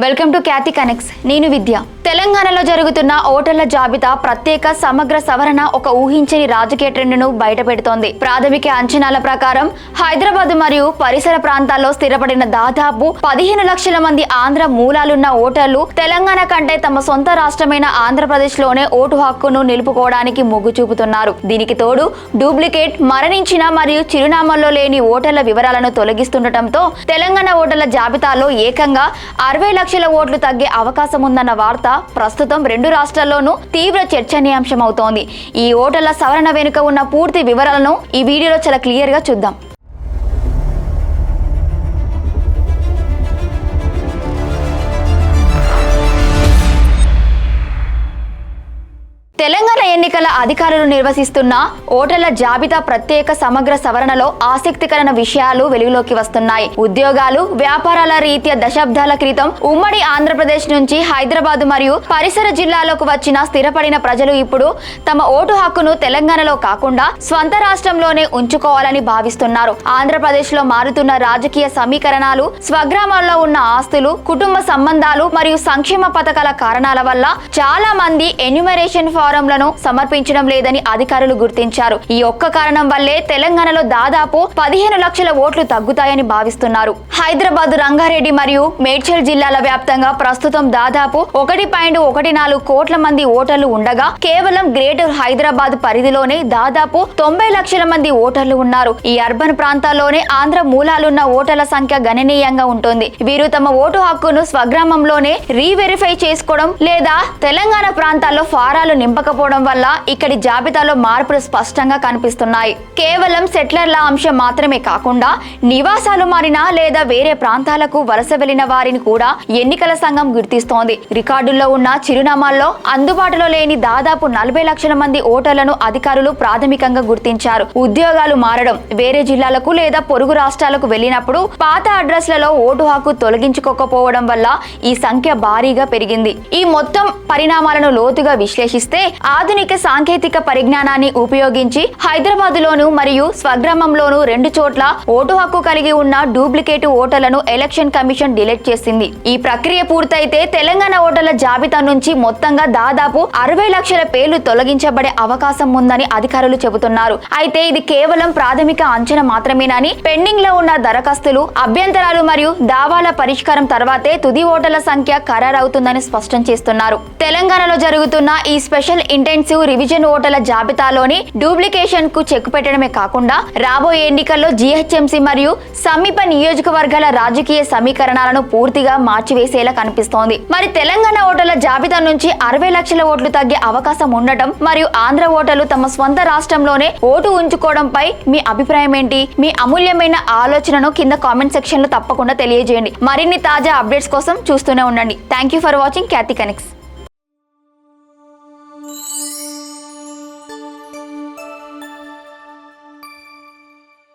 Welcome to Khyati connects. నేను విద్య. తెలంగాణలో జరుగుతున్న ఓటర్ల జాబితా ప్రత్యేక సమగ్ర సవరణ ఒక ఊహించని రాజకీయ ట్రెండ్ను బయటపెడుతోంది. ప్రాథమిక అంచనాల ప్రకారం హైదరాబాద్ మరియు పరిసర ప్రాంతాల్లో స్థిరపడిన దాదాపు 15 లక్షల మంది ఆంధ్ర మూలాలున్న ఓటర్లు తెలంగాణ కంటే తమ సొంత రాష్ట్రమైన ఆంధ్రప్రదేశ్ లోనే ఓటు హక్కును నిలుపుకోవడానికి మొగ్గు చూపుతున్నారు. దీనికి తోడు డూప్లికేట్, మరణించిన మరియు చిరునామాల్లో లేని ఓటర్ల వివరాలను తొలగిస్తుండటంతో తెలంగాణ ఓటర్ల జాబితాలో ఏకంగా 60 లక్షల ఓట్లు తగ్గే అవకాశం ఉందన్న వార్త ప్రస్తుతం రెండు రాష్ట్రాల్లోనూ తీవ్ర చర్చనీయాంశమవుతోంది. ఈ ఓటర్ల సవరణ వెనుక ఉన్న పూర్తి వివరాలను ఈ వీడియోలో చాలా క్లియర్ గా చూద్దాం. తెలంగాణ ఎన్నికల అధికారులు నిర్వహిస్తున్న ఓటర్ల జాబితా ప్రత్యేక సమగ్ర సవరణలో ఆసక్తికరమైన విషయాలు వెలుగులోకి వస్తున్నాయి. ఉద్యోగాలు, వ్యాపారాల రీత్యా దశాబ్దాల క్రితం ఉమ్మడి ఆంధ్రప్రదేశ్ నుంచి హైదరాబాద్ మరియు పరిసర జిల్లాలకు వచ్చిన స్థిరపడిన ప్రజలు ఇప్పుడు తమ ఓటు హక్కును తెలంగాణలో కాకుండా స్వంత రాష్ట్రంలోనే ఉంచుకోవాలని భావిస్తున్నారు. ఆంధ్రప్రదేశ్ లో మారుతున్న రాజకీయ సమీకరణాలు, స్వగ్రామాల్లో ఉన్న ఆస్తులు, కుటుంబ సంబంధాలు మరియు సంక్షేమ పథకాల కారణాల వల్ల చాలా మంది ఎన్యూమరేషన్ ఫారంలను సమర్పించడం లేదని అధికారులు గుర్తించారు. ఈ ఒక్క కారణం వల్లే తెలంగాణలో దాదాపు 15 లక్షల ఓట్లు తగ్గుతాయని భావిస్తున్నారు. హైదరాబాద్, రంగారెడ్డి మరియు మేడ్చల్ జిల్లాల వ్యాప్తంగా ప్రస్తుతం దాదాపు 1.14 కోట్ల మంది ఓటర్లు ఉండగా కేవలం గ్రేటర్ హైదరాబాద్ పరిధిలోనే దాదాపు 90 లక్షల మంది ఓటర్లు ఉన్నారు. ఈ అర్బన్ ప్రాంతాల్లోనే ఆంధ్ర మూలాలున్న ఓటర్ల సంఖ్య గణనీయంగా ఉంటుంది. వీరు తమ ఓటు హక్కును స్వగ్రామంలోనే రీవెరిఫై చేసుకోవడం లేదా తెలంగాణ ప్రాంతాల్లో ఫారాలు నింపకపోవడం వల్ల ఇక్కడి జాబితాలో మార్పులు స్పష్టంగా కనిపిస్తున్నాయి. కేవలం సెటిలర్ల అంశం మాత్రమే కాకుండా నివాసాలు మారిన లేదా వేరే ప్రాంతాలకు వలస వెళ్లిన వారిని కూడా ఎన్నికల సంఘం గుర్తిస్తోంది. రికార్డుల్లో ఉన్న చిరునామాల్లో అందుబాటులో లేని దాదాపు 40 లక్షల మంది ఓటర్లను అధికారులు ప్రాథమికంగా గుర్తించారు. ఉద్యోగాలు మారడం, వేరే జిల్లాలకు లేదా పొరుగు రాష్ట్రాలకు వెళ్లినప్పుడు పాత అడ్రస్లలో ఓటు హక్కు తొలగించుకోకపోవడం వల్ల ఈ సంఖ్య భారీగా పెరిగింది. ఈ మొత్తం పరిణామాలను లోతుగా విశ్లేషిస్తే ఆధునిక సాంకేతిక పరిజ్ఞానాన్ని ఉపయోగించి హైదరాబాద్ లోను మరియు స్వగ్రామంలోను 2 చోట్ల ఓటు హక్కు కలిగి ఉన్న డూప్లికేట్ ఓటర్లను ఎలక్షన్ కమిషన్ డిలీట్ చేసింది. ఈ ప్రక్రియ పూర్తయితే తెలంగాణ ఓటర్ల జాబితా నుంచి మొత్తంగా దాదాపు 60 లక్షల పేర్లు తొలగించబడే అవకాశం ఉందని అధికారులు చెబుతున్నారు. అయితే ఇది కేవలం ప్రాథమిక అంచనా మాత్రమేనని, పెండింగ్ లో ఉన్న దరఖాస్తులు, అభ్యంతరాలు మరియు దావాల పరిష్కారం తర్వాతే తుది ఓటర్ల సంఖ్య ఖరారవుతుందని స్పష్టం చేస్తున్నారు. తెలంగాణలో జరుగుతున్న ఈ స్పెషల్ ఇంటెన్సివ్ రివిజన్ ఓటర్ల జాబితాలోని డూప్లికేషన్ కు చెక్ పెట్టడమే కాకుండా రాబోయే ఎన్నికల్లో జీహెచ్ఎంసీ మరియు సమీప నియోజకవర్గాల రాజకీయ సమీకరణాలను పూర్తిగా మార్చివేసేలా కనిపిస్తోంది. మరి తెలంగాణ ఓటర్ల జాబితా నుంచి 60 లక్షల ఓట్లు తగ్గే అవకాశం ఉండటం మరియు ఆంధ్ర ఓటర్లు తమ స్వంత రాష్ట్రంలోనే ఓటు ఉంచుకోవడంపై మీ అభిప్రాయం ఏంటి? మీ అమూల్యమైన ఆలోచనను కింద కామెంట్ సెక్షన్ లో తప్పకుండా తెలియజేయండి. మరిన్ని తాజా అప్డేట్స్ కోసం చూస్తూనే ఉండండి. Thank you for watching Khyati connects.